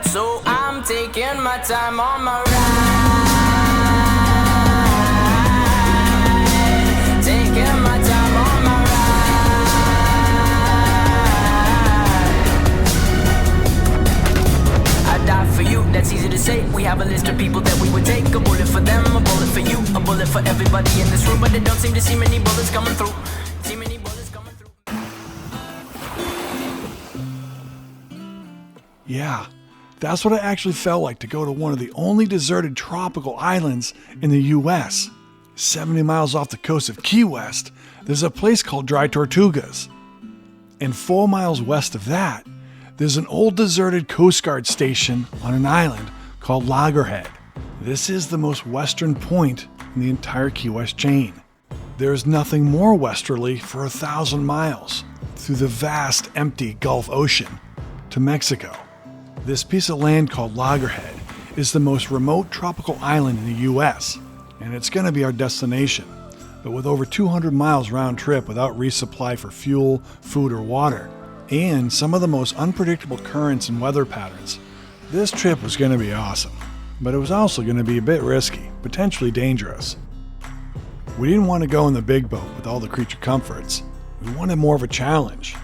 So I'm taking my time on my ride. Taking my time on my ride. I die for you, that's easy to say. We have a list of people that we would take. A bullet for them, a bullet for you, a bullet for everybody in this room. But they don't seem to see many bullets coming through. See many bullets coming through. Yeah, that's what it actually felt like to go to one of the only deserted tropical islands in the US. 70 miles off the coast of Key West, there's a place called Dry Tortugas. And 4 miles west of that, there's an old deserted Coast Guard station on an island called Loggerhead. This is the most western point in the entire Key West chain. There's nothing more westerly for 1,000 miles through the vast, empty Gulf Ocean to Mexico. This piece of land called Loggerhead is the most remote tropical island in the US, and it's going to be our destination. But with over 200 miles round trip without resupply for fuel, food, or water, and some of the most unpredictable currents and weather patterns, this trip was going to be awesome. But it was also going to be a bit risky, potentially dangerous. We didn't want to go in the big boat with all the creature comforts. We wanted more of a challenge.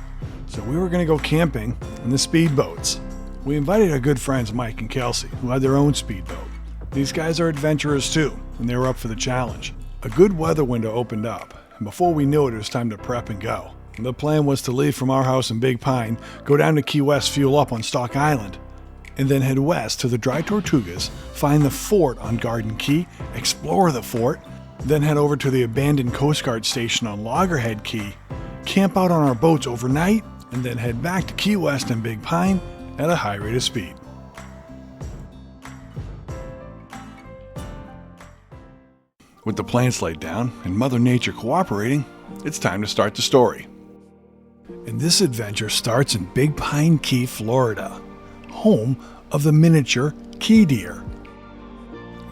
So we were going to go camping in the speedboats. We invited our good friends Mike and Kelsey, who had their own speedboat. These guys are adventurers too, and they were up for the challenge. A good weather window opened up, and before we knew it, it was time to prep and go. The plan was to leave from our house in Big Pine, go down to Key West, fuel up on Stock Island, and then head west to the Dry Tortugas, find the fort on Garden Key, explore the fort, then head over to the abandoned Coast Guard station on Loggerhead Key, camp out on our boats overnight, and then head back to Key West and Big Pine at a high rate of speed. With the plans laid down and Mother Nature cooperating, it's time to start the story. And this adventure starts in Big Pine Key, Florida, home of the miniature key deer.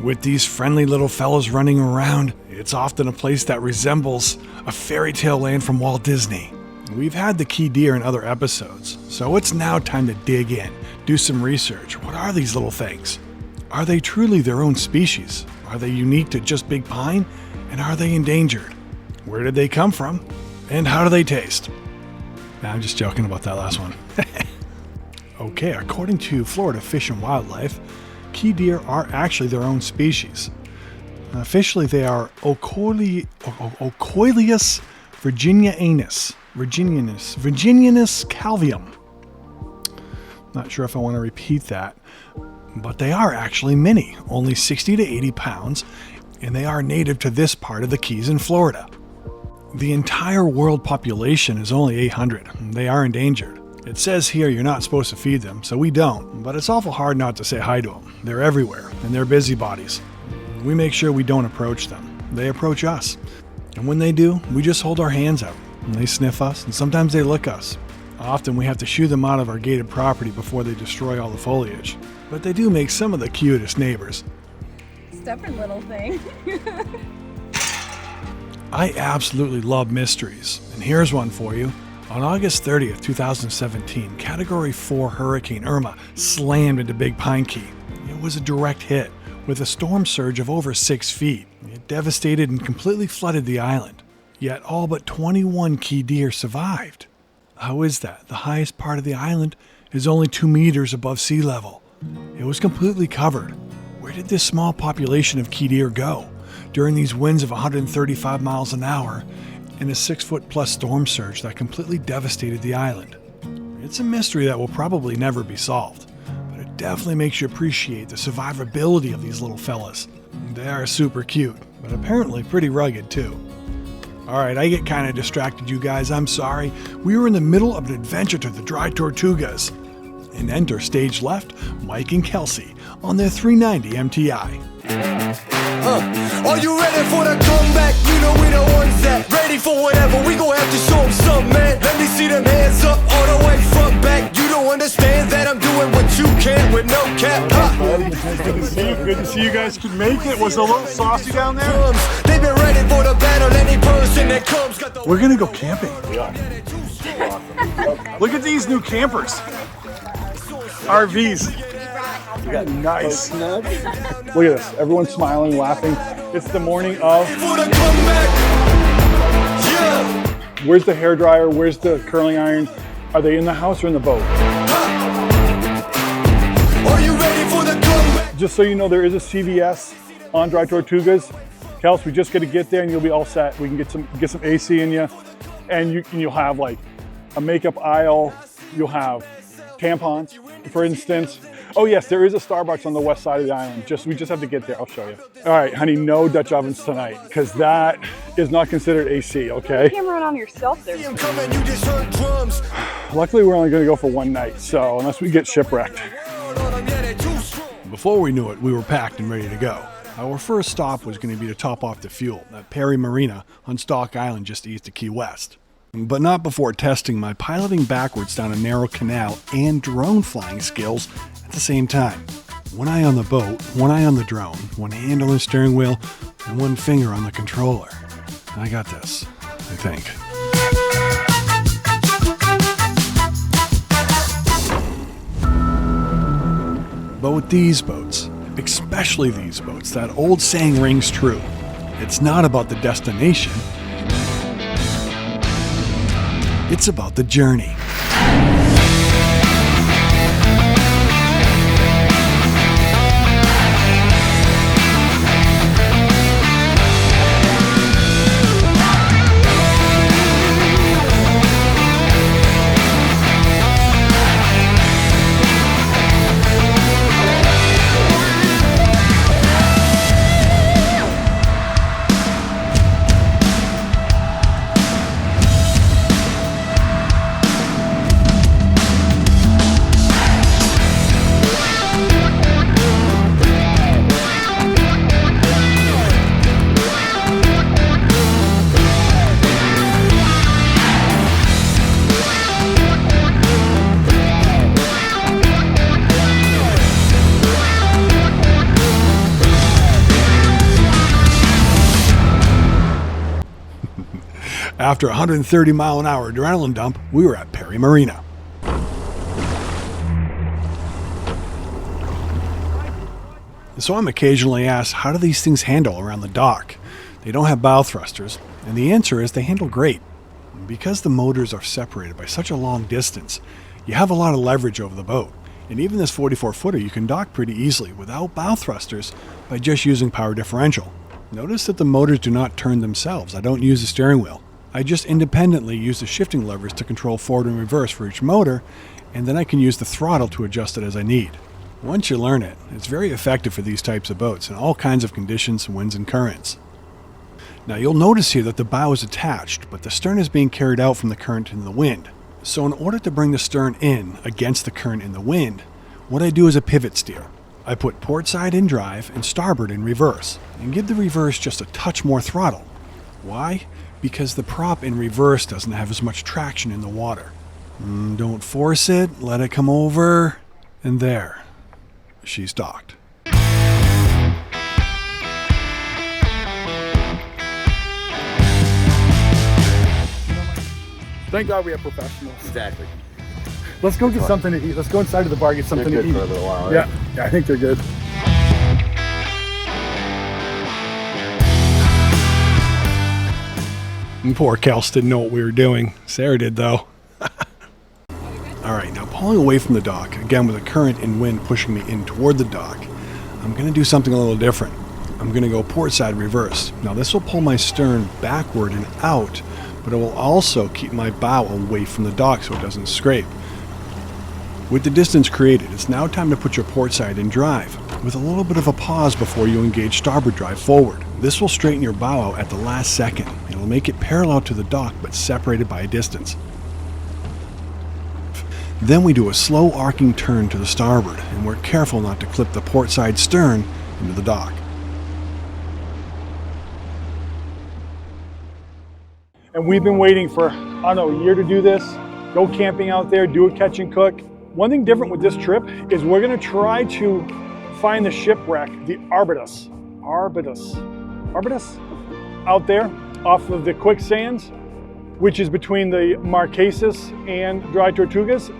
With these friendly little fellows running around, it's often a place that resembles a fairy tale land from Walt Disney. We've had the key deer in other episodes, so it's now time to dig in, do some research. What are these little things? Are they truly their own species? Are they unique to just Big Pine? And are they endangered? Where did they come from? And how do they taste? Nah, I'm just joking about that last one. Okay, according to Florida Fish and Wildlife, key deer are actually their own species. Officially, they are Ocoileus virginianus calvium. Not sure if I want to repeat that, but they are actually mini, only 60 to 80 pounds, and they are native to this part of the Keys in Florida. The entire world population is only 800. They are endangered. It says here you're not supposed to feed them, so we don't, but it's awful hard not to say hi to them. They're everywhere, and they're busybodies. We make sure we don't approach them. They approach us. And when they do, we just hold our hands out, and they sniff us, and sometimes they lick us. Often we have to shoo them out of our gated property before they destroy all the foliage. But they do make some of the cutest neighbors. Stubborn little thing. I absolutely love mysteries, and here's one for you. On August 30th, 2017, Category 4 Hurricane Irma slammed into Big Pine Key. It was a direct hit, with a storm surge of over 6 feet. It devastated and completely flooded the island. Yet all but 21 key deer survived. How is that? The highest part of the island is only 2 meters above sea level. It was completely covered. Where did this small population of key deer go during these winds of 135 miles an hour and a 6-foot-plus storm surge that completely devastated the island? It's a mystery that will probably never be solved, but it definitely makes you appreciate the survivability of these little fellas. They are super cute, but apparently pretty rugged too. Alright, I get kind of distracted, you guys, I'm sorry. We were in the middle of an adventure to the Dry Tortugas. And enter stage left, Mike and Kelsey on their 390 MTI. Are you ready for the comeback? You know we the ones that ready for whatever. We gon' have to show them something, man. Let me see them hands up all the way front back. You don't understand that I'm doing what you can't with no cap. Good to see you guys could make it. Was it a little saucy down there? They've been ready for the battle. Any person that comes got the... We're gonna go camping. Look at these new campers. RVs. Nice. Look at this. Everyone's smiling, laughing. It's the morning of. Where's the hairdryer? Where's the curling iron? Are they in the house or in the boat? Are you ready for the comeback? Just so you know, there is a CVS on Dry Tortugas. Kels, we just got to get there and you'll be all set. We can get some AC in you, and you'll have like a makeup aisle. You'll have tampons, for instance. Oh yes, there is a Starbucks on the west side of the island. We just have to get there. I'll show you. All right, honey, no Dutch ovens tonight because that is not considered AC. Okay. Camera on yourself there. Luckily, we're only going to go for one night, so unless we get shipwrecked. Before we knew it, we were packed and ready to go. Our first stop was going to be to top off the fuel at Perry Marina on Stock Island just east of Key West. But not before testing my piloting backwards down a narrow canal and drone flying skills at the same time. One eye on the boat, one eye on the drone, one hand on the steering wheel, and one finger on the controller. I got this, I think. But with these boats, especially these boats, that old saying rings true. It's not about the destination. It's about the journey. After a 130 mile an hour adrenaline dump, we were at Perry Marina. So I'm occasionally asked, how do these things handle around the dock? They don't have bow thrusters, and the answer is they handle great. Because the motors are separated by such a long distance, you have a lot of leverage over the boat. And even this 44-footer you can dock pretty easily without bow thrusters by just using power differential. Notice that the motors do not turn themselves. I don't use the steering wheel. I just independently use the shifting levers to control forward and reverse for each motor, and then I can use the throttle to adjust it as I need. Once you learn it, it's very effective for these types of boats in all kinds of conditions, winds, and currents. Now you'll notice here that the bow is attached, but the stern is being carried out from the current in the wind. So in order to bring the stern in against the current in the wind, what I do is a pivot steer. I put port side in drive and starboard in reverse, and give the reverse just a touch more throttle. Why? Because the prop in reverse doesn't have as much traction in the water. Don't force it, let it come over, and there, she's docked. Thank God we have professionals. Exactly. Let's go get something to eat. Let's go inside to the bar, get something to eat. For a little while, yeah, I think they're good. And poor Kels didn't know what we were doing. Sarah did, though. All right, now pulling away from the dock, again with the current and wind pushing me in toward the dock, I'm going to do something a little different. I'm going to go port side reverse. Now this will pull my stern backward and out, but it will also keep my bow away from the dock so it doesn't scrape. With the distance created, it's now time to put your port side in drive, with a little bit of a pause before you engage starboard drive forward. This will straighten your bow out at the last second. It'll make it parallel to the dock but separated by a distance. Then we do a slow arcing turn to the starboard, and we're careful not to clip the port side stern into the dock. And we've been waiting for, I don't know, a year to do this. Go camping out there, do a catch and cook. One thing different with this trip is we're gonna try to find the shipwreck, the Arbutus out there off of the quicksands, which is between the Marquesas and Dry Tortugas.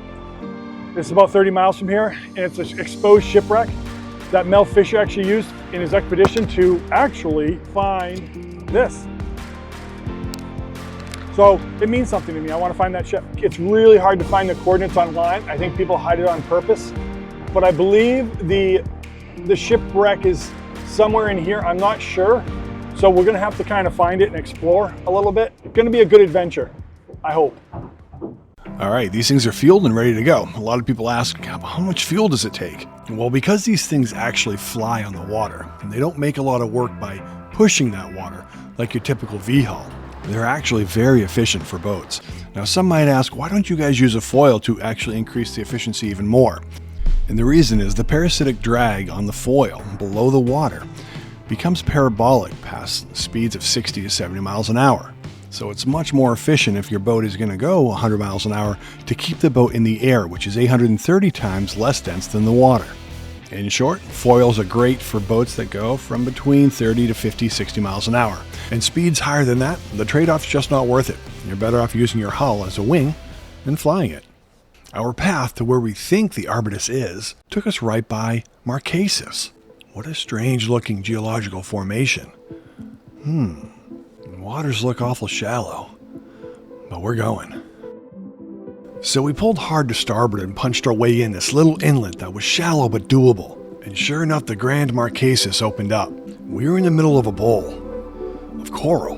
It's about 30 miles from here, and it's an exposed shipwreck that Mel Fisher actually used in his expedition to actually find this. So it means something to me. I want to find that ship. It's really hard to find the coordinates online. I think people hide it on purpose, but I believe the shipwreck is somewhere in here. I'm not sure. So we're gonna have to kind of find it and explore a little bit. It's gonna be a good adventure, I hope. All right, these things are fueled and ready to go. A lot of people ask, how much fuel does it take? Well, because these things actually fly on the water, and they don't make a lot of work by pushing that water like your typical V-hull, they're actually very efficient for boats. Now, some might ask, why don't you guys use a foil to actually increase the efficiency even more? And the reason is the parasitic drag on the foil below the water becomes parabolic past speeds of 60 to 70 miles an hour. So it's much more efficient if your boat is going to go 100 miles an hour to keep the boat in the air, which is 830 times less dense than the water. In short, foils are great for boats that go from between 30 to 50, 60 miles an hour. And speeds higher than that, the trade-off's just not worth it. You're better off using your hull as a wing than flying it. Our path to where we think the Arbutus is took us right by Marquesas. What a strange looking geological formation. Waters look awful shallow, but we're going. So we pulled hard to starboard and punched our way in this little inlet that was shallow but doable. And sure enough, the Grand Marquesas opened up. We were in the middle of a bowl of coral,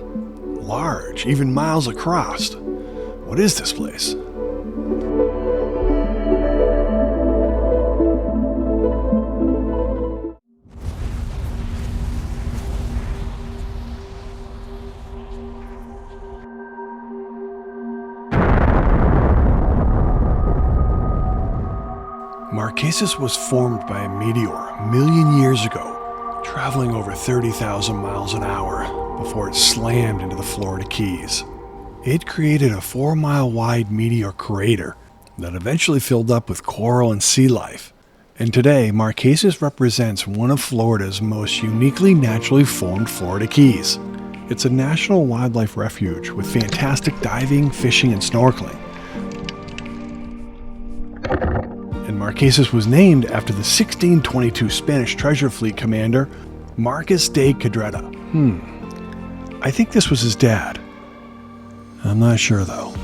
large, even miles across. What is this place? Marquesas was formed by a meteor a million years ago, traveling over 30,000 miles an hour before it slammed into the Florida Keys. It created a 4-mile wide meteor crater that eventually filled up with coral and sea life. And today, Marquesas represents one of Florida's most uniquely naturally formed Florida Keys. It's a national wildlife refuge with fantastic diving, fishing, and snorkeling. And Marquesas was named after the 1622 Spanish treasure fleet commander, Marqués de Cadreta. I think this was his dad. I'm not sure though.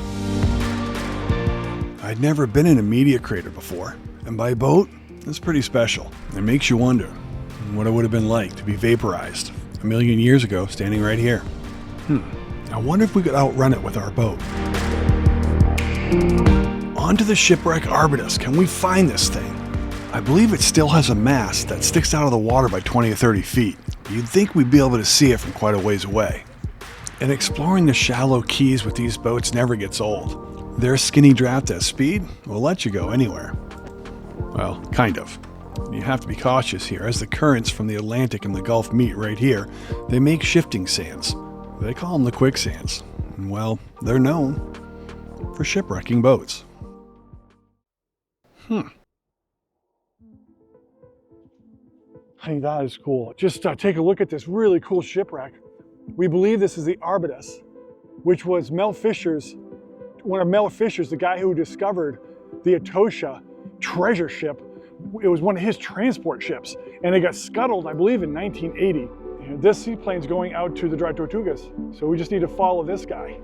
I'd never been in a meteor crater before, and by boat, it's pretty special. It makes you wonder what it would have been like to be vaporized a million years ago standing right here. I wonder if we could outrun it with our boat. Onto the shipwreck Arbutus. Can we find this thing? I believe it still has a mast that sticks out of the water by 20 or 30 feet. You'd think we'd be able to see it from quite a ways away. And exploring the shallow keys with these boats never gets old. Their skinny draft at speed will let you go anywhere. Well, kind of. You have to be cautious here, as the currents from the Atlantic and the Gulf meet right here. They make shifting sands. They call them the quicksands. And well, they're known for shipwrecking boats. Hey, that is cool. Just take a look at this really cool shipwreck. We believe this is the Arbutus, which was one of Mel Fisher's, the guy who discovered the Etosha treasure ship. It was one of his transport ships, and it got scuttled, I believe, in 1980. And this seaplane's going out to the Dry Tortugas, so we just need to follow this guy.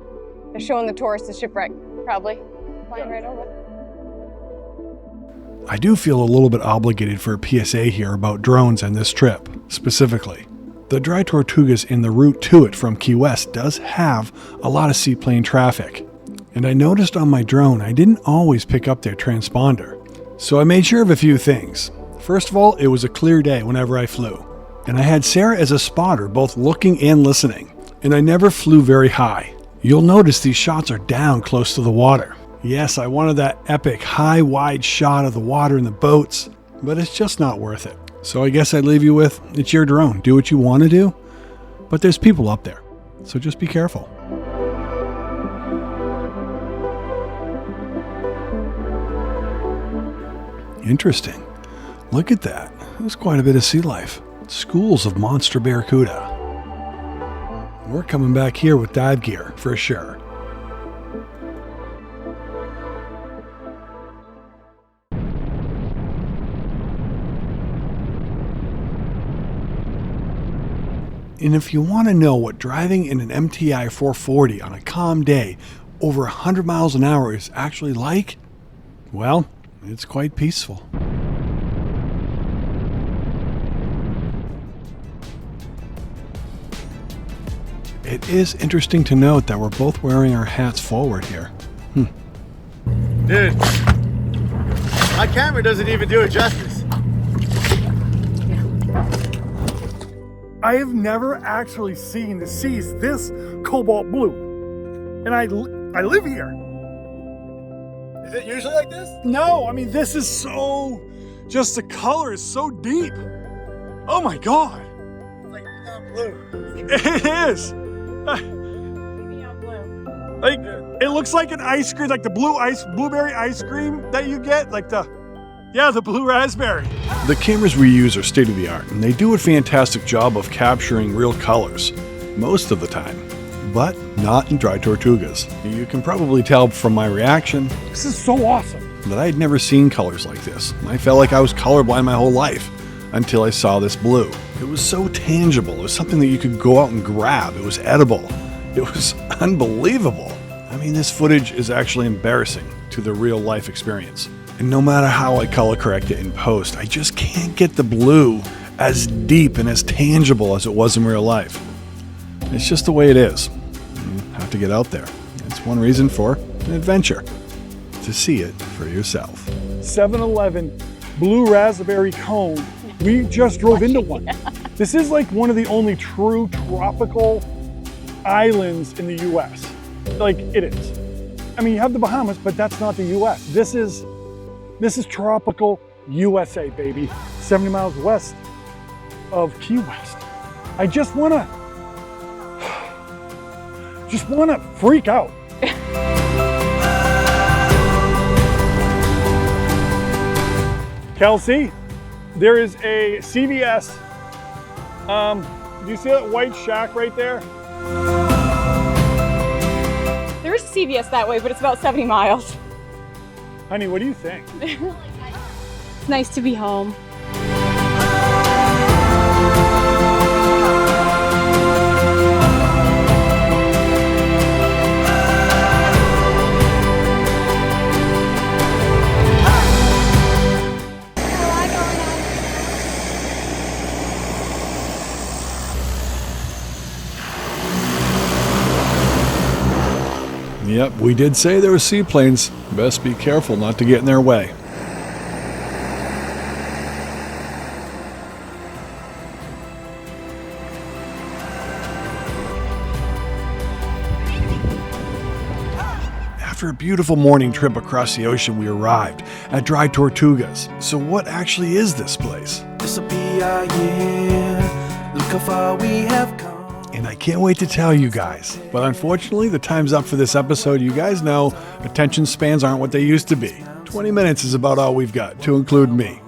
They're showing the tourists the shipwreck, probably. Flying right over. I do feel a little bit obligated for a PSA here about drones and this trip, specifically. The Dry Tortugas and the route to it from Key West does have a lot of seaplane traffic. And I noticed on my drone I didn't always pick up their transponder. So I made sure of a few things. First of all, it was a clear day whenever I flew. And I had Sarah as a spotter, both looking and listening. And I never flew very high. You'll notice these shots are down close to the water. Yes, I wanted that epic high, wide shot of the water and the boats, but it's just not worth it. So I guess I'd leave you with, it's your drone. Do what you want to do, but there's people up there, so just be careful. Interesting. Look at that. There's quite a bit of sea life. Schools of monster barracuda. We're coming back here with dive gear, for sure. And if you want to know what driving in an MTI 440 on a calm day over 100 miles an hour is actually like, well, it's quite peaceful. It is interesting to note that we're both wearing our hats forward here. Dude, my camera doesn't even do it justice. I have never actually seen the seas this cobalt blue. And I live here. Is it usually like this? No, I mean, this is so, just the color is so deep. Oh my God. It's like neon blue. It is. Neon blue. Like, it looks like an ice cream, like the blueberry ice cream that you get, like the blue raspberry. The cameras we use are state of the art, and they do a fantastic job of capturing real colors, most of the time, but not in Dry Tortugas. You can probably tell from my reaction, this is so awesome, that I had never seen colors like this. I felt like I was colorblind my whole life, until I saw this blue. It was so tangible, it was something that you could go out and grab, it was edible, it was unbelievable. I mean, this footage is actually embarrassing to the real life experience. And no matter how I color correct it in post, I just can't get the blue as deep and as tangible as it was in real life. It's just the way it is. You have to get out there. It's one reason for an adventure, to see it for yourself. 7-Eleven blue raspberry cone. We just drove into one. This is like one of the only true tropical islands in the US. Like, it is. I mean, you have the Bahamas, but that's not the US. This is tropical USA, baby. 70 miles west of Key West. I just wanna freak out. Kelsey, there is a CVS. Do you see that white shack right there? There is a CVS that way, but it's about 70 miles. Honey, what do you think? It's nice to be home. Yep, we did say there were seaplanes. Best be careful not to get in their way. After a beautiful morning trip across the ocean, we arrived at Dry Tortugas. So what actually is this place? This'll be our year. Look how far we have come. And I can't wait to tell you guys. But unfortunately, the time's up for this episode. You guys know attention spans aren't what they used to be. 20 minutes is about all we've got, to include me.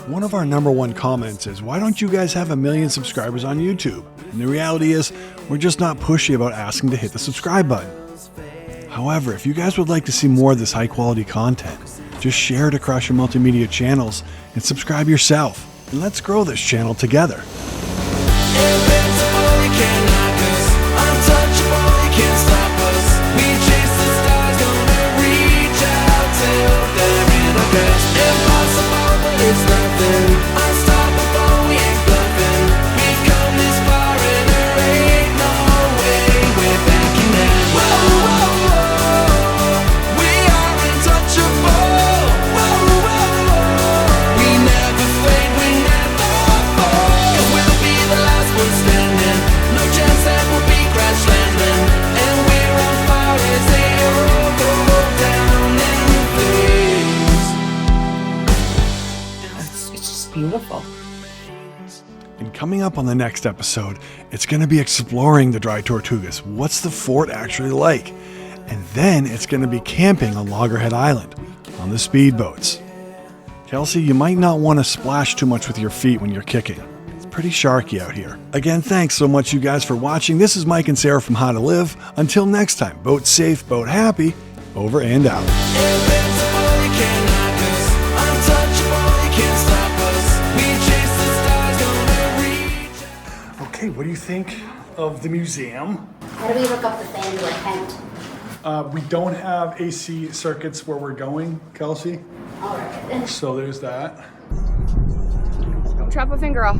One of our #1 comments is, why don't you guys have 1 million subscribers on YouTube? And the reality is, we're just not pushy about asking to hit the subscribe button. However, if you guys would like to see more of this high quality content, just share it across your multimedia channels and subscribe yourself. And let's grow this channel together. Invincible, you can't knock us. Untouchable, you can't stop us. We chase the stars, gonna reach out till they're in our grasp. Impossible, but it's nothing. Unstoppable, we ain't bluffing. We've come this far and there ain't no way we're backing down. Whoa, whoa, whoa. We are untouchable. Whoa, whoa, whoa. We never fade, we never fall. 'Cause we'll be the last one standing. No chance that we'll be crash landing. And we're on fire as they all go down in flames. It's just beautiful. And coming up on the next episode, it's going to be exploring the Dry Tortugas. What's the fort actually like? And then it's going to be camping on Loggerhead Island on the speedboats. Kelsey, you might not want to splash too much with your feet when you're kicking. It's pretty sharky out here. Again, thanks so much you guys for watching. This is Mike and Sarah from How to Live. Until next time, boat safe, boat happy, over and out. Invincible, you can't knock us. Untouchable. Hey, what do you think of the museum? How do we hook up the fan to our tent? We don't have AC circuits where we're going, Kelsey. All right then. So there's that. Don't chop a finger off.